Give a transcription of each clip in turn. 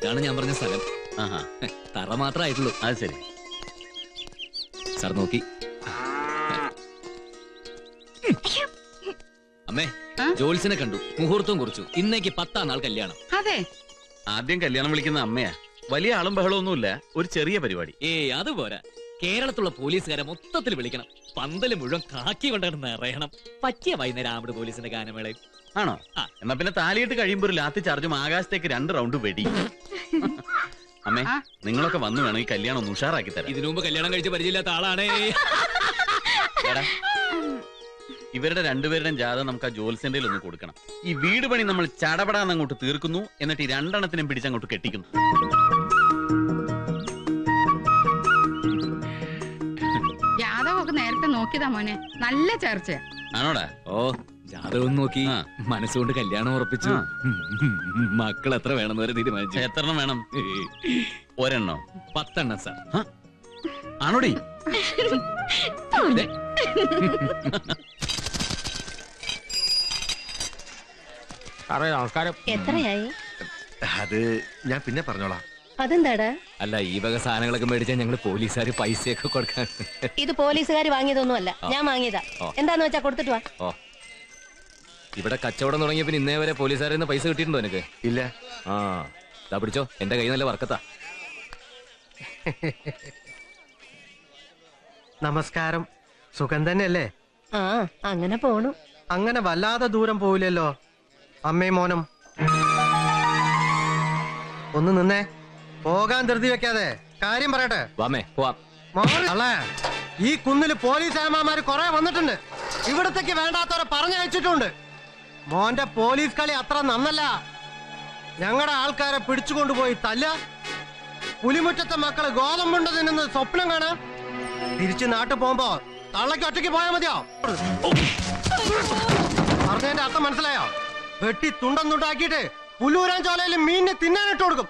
ഇതാണ് ഞാൻ പറഞ്ഞ സ്ഥലം. തറ മാത്രമായിട്ടുള്ളൂ. അത് ശരി. സാർ നോക്കി. അമ്മേ, ജോത്സ്യനെ കണ്ടു, മുഹൂർത്തം കുറിച്ചു. ഇന്നേക്ക് 10-ാം നാൾ കല്യാണം. അതെ, ആദ്യം കല്യാണം വിളിക്കുന്ന അമ്മയാ. വലിയ ആളും ബഹളമൊന്നുമില്ല, ഒരു ചെറിയ പരിപാടി. അതുപോരാ, കേരളത്തിലുള്ള പോലീസുകാരെ മൊത്തത്തിൽ വിളിക്കണം. പന്തല് മുഴുവൻ കാക്കി കൊണ്ടാണ് നിറയണം. പറ്റിയ വൈകുന്നേരം ആമ്പട് പോലീസിന്റെ ഗാനമേളയും. ആണോ? എന്നാ പിന്നെ താലിയിട്ട് കഴിയുമ്പോ ഒരു ലാത്തി ചാർജും ആകാശത്തേക്ക് 2 റൗണ്ട് വെടി. അമ്മേ, നിങ്ങളൊക്കെ വന്നു വേണം ഈ കല്യാണം ഒന്ന് ഉഷാറാക്കി തരാം. ഇതിനു മുമ്പ് കല്യാണം കഴിച്ച പരിചയമില്ലാത്ത ആളാണേ. ഇവരുടെ രണ്ടുപേരുടെയും ജാതകം നമുക്ക് ആ ജോത്സ്യന്റെ ഒന്ന് കൊടുക്കണം. ഈ വീട് പണി നമ്മൾ ചടപടാന്ന് അങ്ങോട്ട് തീർക്കുന്നു, എന്നിട്ട് ഈ 2 എണ്ണത്തിനും പിടിച്ചങ്ങോട്ട് കെട്ടിക്കുന്നു. ജാതകമൊക്കെ നേരത്തെ നോക്കിയതാ മോനെ, നല്ല ചർച്ച. ആണോടാ? ഓ, ജാതകം നോക്കി മനസ്സുകൊണ്ട് കല്യാണം ഉറപ്പിച്ചു. മക്കൾ എത്ര വേണമെന്ന് വരെ തീരുമാനിച്ചു. എത്ര എണ്ണം വേണം? ഒരെണ്ണോ? 10 എണ്ണം സാർ. ആണോടി? നമസ്കാരം. എത്രയായി? അത് ഞാൻ പിന്നെ പറഞ്ഞോളാം. അതെന്താടാ? അല്ല, ഈ വക സാധനങ്ങളൊക്കെ മേടിച്ചാൽ ഞങ്ങള് പോലീസുകാർ പൈസയൊക്കെ കൊടുക്കാൻ. ഇത് പോലീസുകാർ വാങ്ങിയതൊന്നുമല്ല, ഞാൻ വാങ്ങിയതാ. എന്താന്ന് വെച്ചാ കൊടുത്തിട്ട് വാ. ഓ, ഇവിടെ കച്ചവടം തുടങ്ങിയ പിന്നെ ഇന്നേ വരെ പോലീസുകാരിൽ നിന്ന് പൈസ കിട്ടിയിട്ടുണ്ടോ നിനക്ക്? ഇല്ല. ഇതാ പിടിച്ചോ, എന്റെ കൈ നല്ല വർക്കത്താ. നമസ്കാരം. സുഖം തന്നെയല്ലേ? അങ്ങനെ പോണു. അങ്ങനെ വല്ലാതെ ദൂരം പോവില്ലല്ലോ അമ്മയും മോനും. ഒന്ന് നിന്നേ, പോകാൻ ധൃതി വെക്കാതെ കാര്യം പറയട്ടെ. വാമേ, പോവാം. അല്ലേ, ഈ കുന്നില് പോലീസ് ഏമാമാര് കുറെ വന്നിട്ടുണ്ട്. ഇവിടത്തേക്ക് വേണ്ടാത്തവരെ പറഞ്ഞയച്ചിട്ടുണ്ട്. മോന്റെ പോലീസ് കളി അത്ര നന്നല്ല. ഞങ്ങളുടെ ആൾക്കാരെ പിടിച്ചുകൊണ്ടുപോയി തല്ല, പുലിമുറ്റത്തെ മക്കള് ഗോതമ്പുണ്ട് തിന്നുന്ന സ്വപ്നം കാണാം. തിരിച്ച് നാട്ടിൽ പോകുമ്പോ തള്ളക്ക് ഒറ്റയ്ക്ക് പോയാൽ മതിയോ? പറഞ്ഞതിന്റെ അർത്ഥം മനസ്സിലായോ? വെട്ടി തുണ്ടം തുണ്ടാക്കിയിട്ട് പുല്ലൂരാൻ ചോലയിൽ മീനിനെ തിന്നാനിട്ട് കൊടുക്കും.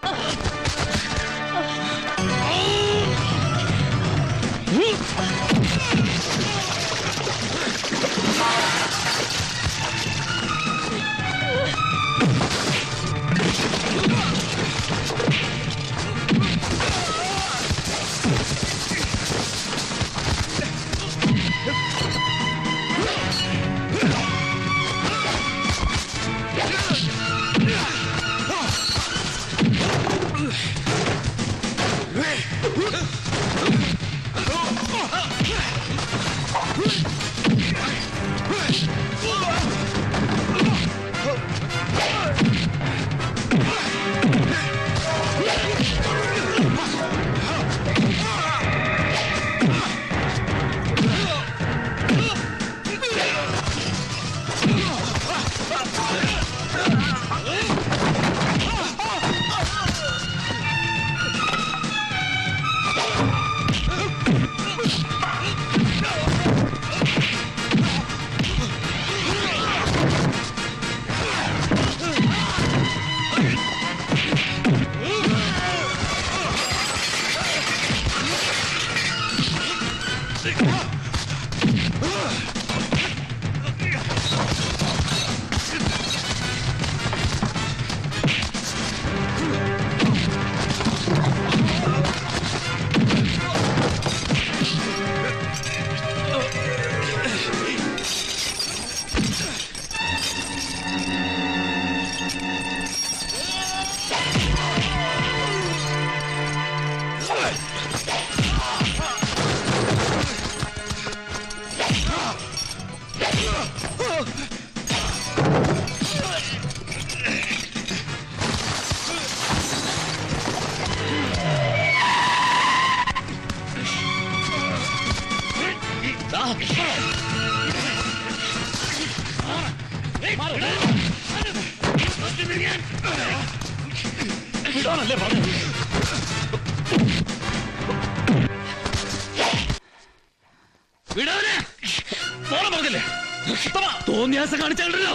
തോന്നിയാസം കാണിച്ചാലോ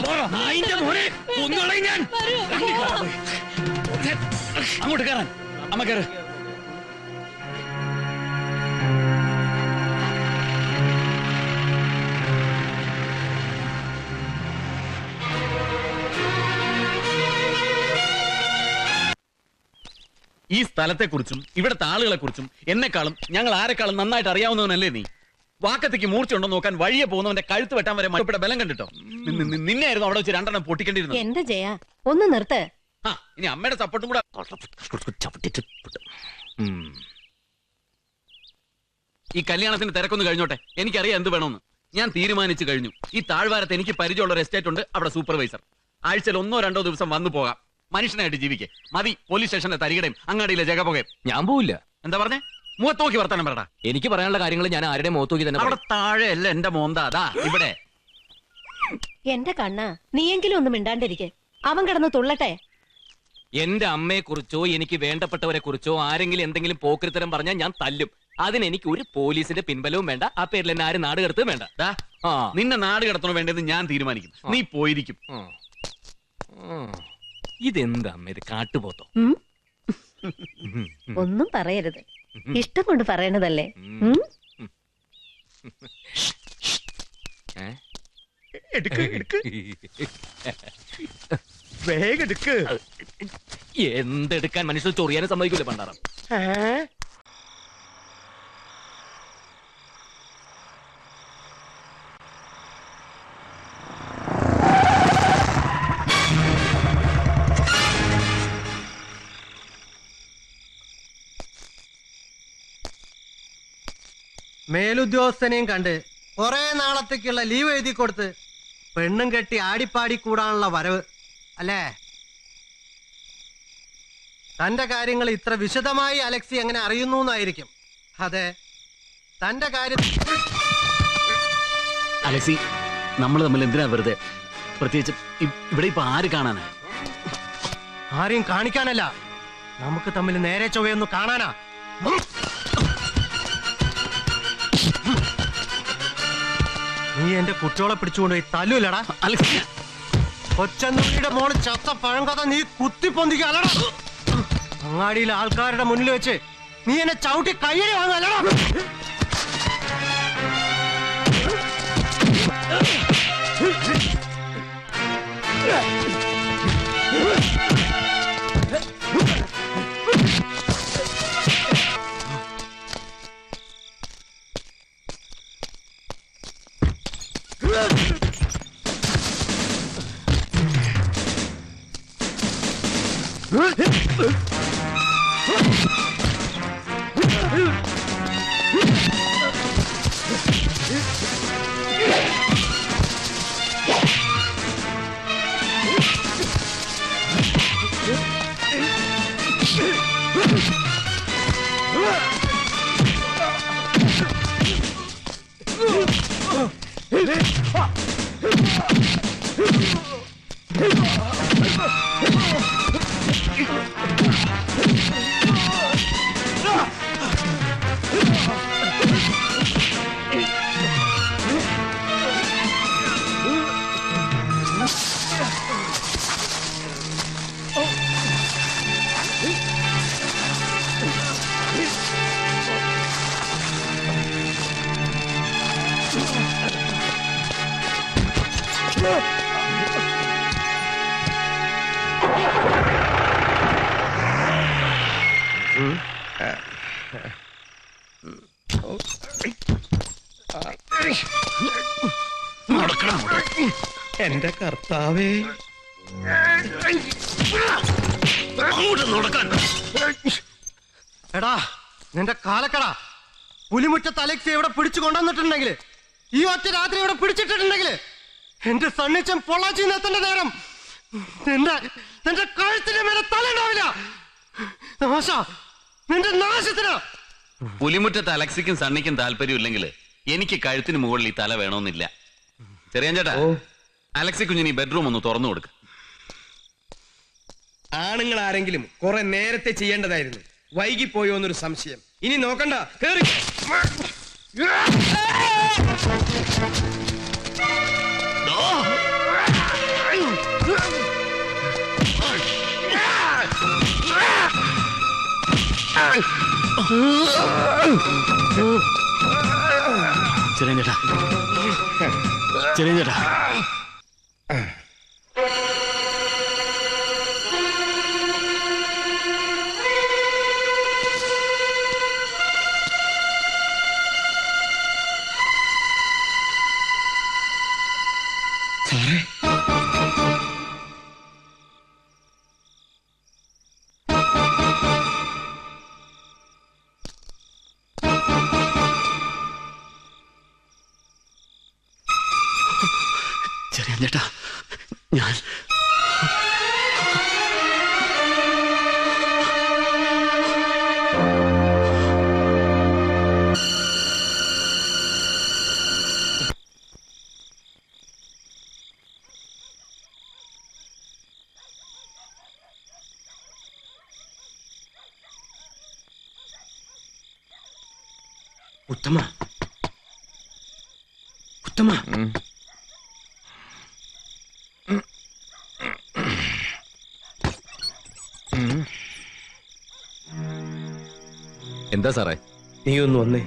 മോനെ ഒന്നുകളയും ഞാൻ. അങ്ങോട്ട് കയറാൻ അമ്മ കയറ്. ഈ സ്ഥലത്തെ കുറിച്ചും ഇവിടുത്തെ ആളുകളെ കുറിച്ചും എന്നെക്കാളും ഞങ്ങൾ ആരെക്കാളും നന്നായിട്ട് അറിയാവുന്നവനല്ലേ നീ? വാക്കത്തേക്ക് മൂർച്ചയുണ്ടോ നോക്കാൻ വഴിയെ പോകുന്നവന്റെ കഴുത്ത് വെട്ടാൻ വരെ മറ്റു ബലം കണ്ടിട്ടോ. നിന്നെ ആയിരുന്നു അവിടെ വെച്ച് 2 പൊട്ടിക്കേണ്ടിയിരുന്നു. എന്റെ ജയ ഒന്ന് നിർത്ത്. ആ ഇനി അമ്മയുടെ സപ്പോർട്ടും കൂടെ. ഈ കല്യാണത്തിന് തിരക്കൊന്ന് കഴിഞ്ഞോട്ടെ, എനിക്കറിയാം എന്ത് വേണമെന്ന്. ഞാൻ തീരുമാനിച്ചു കഴിഞ്ഞു. ഈ താഴ്വാരത്ത് എനിക്ക് പരിചയമുള്ള ഒരു എസ്റ്റേറ്റ് ഉണ്ട്, അവിടെ സൂപ്പർവൈസർ. ആഴ്ചയിൽ 1 or 2 ദിവസം വന്നു പോകാം. മനുഷ്യനായിട്ട് ജീവിക്കേ മതി. പോലീസ് സ്റ്റേഷന്റെ തരികടയും അങ്ങാടിയിലെ ജഗപുകയും. ഞാൻ പോവില്ല. എന്താ പറഞ്ഞേ? മുഖത്ത് നോക്കി വർത്താനം പറടാ. എനിക്ക് പറയാനുള്ള കാര്യങ്ങൾ ഞാൻ ആരുടെ മുഖത്ത് നോക്കി തന്നെ അവിടെ താഴെ അല്ല എന്റെ മോന്താ, അതാ ഇവിടെ. എന്റെ കണ്ണ നീയെങ്കിലും ഒന്നും മിണ്ടാണ്ടിരിക്കെ. അവൻ കിടന്ന് തുള്ളട്ടെ. എന്റെ അമ്മയെ കുറിച്ചോ എനിക്ക് വേണ്ടപ്പെട്ടവരെ കുറിച്ചോ ആരെങ്കിലും എന്തെങ്കിലും പോക്രിത്തരം പറഞ്ഞാൽ ഞാൻ തല്ലും. അതിനെനിക്ക് ഒരു പോലീസിന്റെ പിൻബലവും വേണ്ട. ആ പേരിൽ എന്നെ ആരും നാട് കടത്തും വേണ്ട. നിന്നെ നാട് കടത്തണോ വേണ്ടത് ഞാൻ തീരുമാനിക്കും. നീ പോയിരിക്കും. ഇതെന്താ അമ്മ, ഇത് കാട്ടുപോത്തോ? ഒന്നും പറയരുത്, ഇഷ്ടം കൊണ്ട് പറയണതല്ലേ. എന്തെടുക്കാൻ മനുഷ്യർ ചൊറിയാനും സമ്മതിക്കൂല പണ്ടാറം. മേലുദ്യോഗസ്ഥനെയും കണ്ട് കുറെ നാളത്തേക്കുള്ള ലീവ് എഴുതി കൊടുത്ത് പെണ്ണും കെട്ടി ആടിപ്പാടി കൂടാനുള്ള വരവ് അല്ലേ? തന്റെ കാര്യങ്ങൾ ഇത്ര വിശദമായി അലക്സി എങ്ങനെ അറിയുന്നു എന്നായിരിക്കും. അതെ, തന്റെ കാര്യം. അലക്സി, നമ്മൾ തമ്മിൽ എന്തിനാ വെറുതെ? പ്രത്യേകിച്ച് ഇവിടെ ഇപ്പൊ ആര് കാണാനാ? ആരെയും കാണിക്കാനല്ല, നമുക്ക് തമ്മിൽ നേരെ ചൊവ്വയൊന്നു കാണാനാ. നീ എന്റെ കുട്ടികളെ പിടിച്ചുകൊണ്ടുപോയി തല്ലൂലടാ. കൊച്ചന്നുള്ളിയുടെ മോള് ചത്ത പഴങ്കഥ നീ കുത്തിപ്പൊന്തിക്കല്ലടാ. അങ്ങാടിയിലെ ആൾക്കാരുടെ മുന്നിൽ വെച്ച് നീ എന്നെ ചവിട്ടി കയ്യടി വാങ്ങല്ലടാ. എന്റെ കർത്താവേ, എടാ നിന്റെ കാലക്കട പുലിമുറ്റത്ത് അലക്സി ഇവിടെ പിടിച്ചു കൊണ്ടുവന്നിട്ടുണ്ടെങ്കിൽ, ഈ ഒറ്റ രാത്രി ഇവിടെ പിടിച്ചിട്ടുണ്ടെങ്കിൽ എന്റെ സണ്ണിച്ചം പൊള്ളാച്ചി എത്തേണ്ട നേരം നിന്റെ കഴുത്തിന്റെ മേലെ തലയുണ്ടാവില്ല. നിന്റെ നാശത്തിന്. പുലിമുറ്റത്ത് അലക്സിക്കും സണ്ണിക്കും താല്പര്യമില്ലെങ്കിൽ എനിക്ക് കഴുത്തിന് മുകളിൽ ഈ തല വേണമെന്നില്ല. ചെറിയാൻ ചേട്ടാ, അലക്സി കുഞ്ഞിന് ഈ ബെഡ്റൂം ഒന്ന് തുറന്നു കൊടുക്ക. ആണുങ്ങൾ ആരെങ്കിലും കുറെ നേരത്തെ ചെയ്യേണ്ടതായിരുന്നു. വൈകിപ്പോയോ എന്നൊരു സംശയം. ഇനി നോക്കണ്ട, കേറി. ചെറിയ ചേട്ടാ, ചെറിയ ചേട്ടാ, സാറേ ചെറിയ ചേട്ടാ, ഞാൻ ഉത്തമ ഉത്തമ എന്താ സാറേ? നീ ഒന്ന് വന്നേ.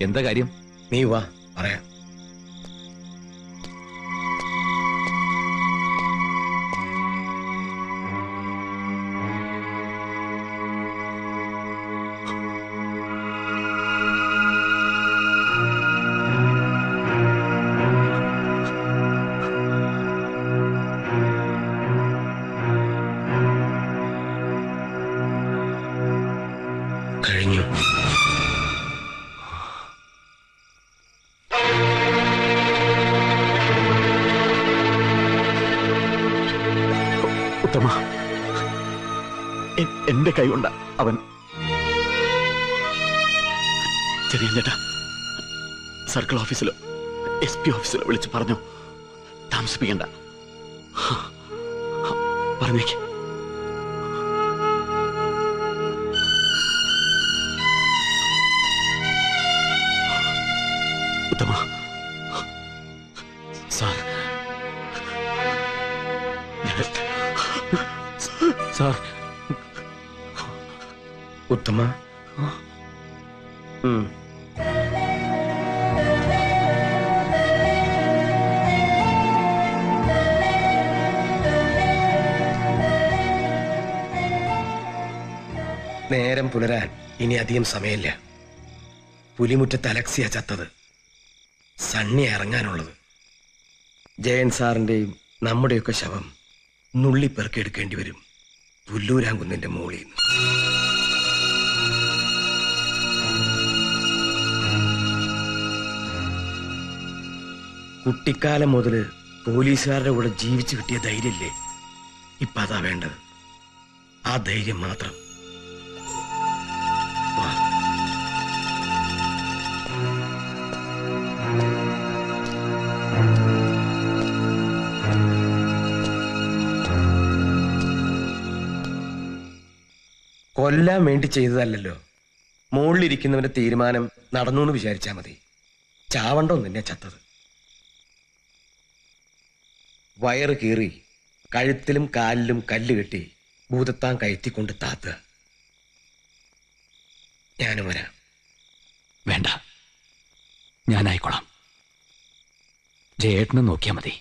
എന്താ കാര്യം? നീ വാ, പറയാം. കഴിഞ്ഞു. ഉത്തമ, എന്റെ കൈ കൊണ്ട അവൻ. ചെറിയ ചേട്ടാ, സർക്കിൾ ഓഫീസിലോ SP ഓഫീസിലോ വിളിച്ച് പറഞ്ഞു, താമസിപ്പിക്കണ്ട. പറഞ്ഞേക്ക്. ഉത്തമ സാർ, സാർ, ഉത്തമ നേരം പുലരാൻ ഇനി അധികം സമയമില്ല. പുലിമുറ്റത്ത് അലക്സിയ ചത്തത്, സണ്ണി ഇറങ്ങാനുള്ളത്. ജയൻ സാറിന്റെയും നമ്മുടെയൊക്കെ ശവം നുള്ളി പെറുക്കിയെടുക്കേണ്ടി വരും പുല്ലൂരാങ്കുന്നിന്റെ മോളിൽ നിന്ന്. കുട്ടിക്കാലം മുതല് പോലീസുകാരുടെ കൂടെ ജീവിച്ചു കിട്ടിയ ധൈര്യല്ലേ ഇപ്പൊ അതാ വേണ്ടത്. ആ ധൈര്യം മാത്രം. വാ. കൊല്ലാൻ വേണ്ടി ചെയ്തതല്ലല്ലോ. മുകളിലിരിക്കുന്നവന്റെ തീരുമാനം നടന്നു എന്ന് വിചാരിച്ചാ മതി. ചാവണ്ടോ നിന്നെ ചത്തത്. വയറ് കീറി കഴുത്തിലും കാലിലും കല്ല് കെട്ടി ഭൂതത്താൻ കയറ്റിക്കൊണ്ട് താത്തുക. ഞാനും വരാം. വേണ്ട, ഞാനായിക്കോളാം. ജയേട്ടനെ നോക്കിയാ മതി.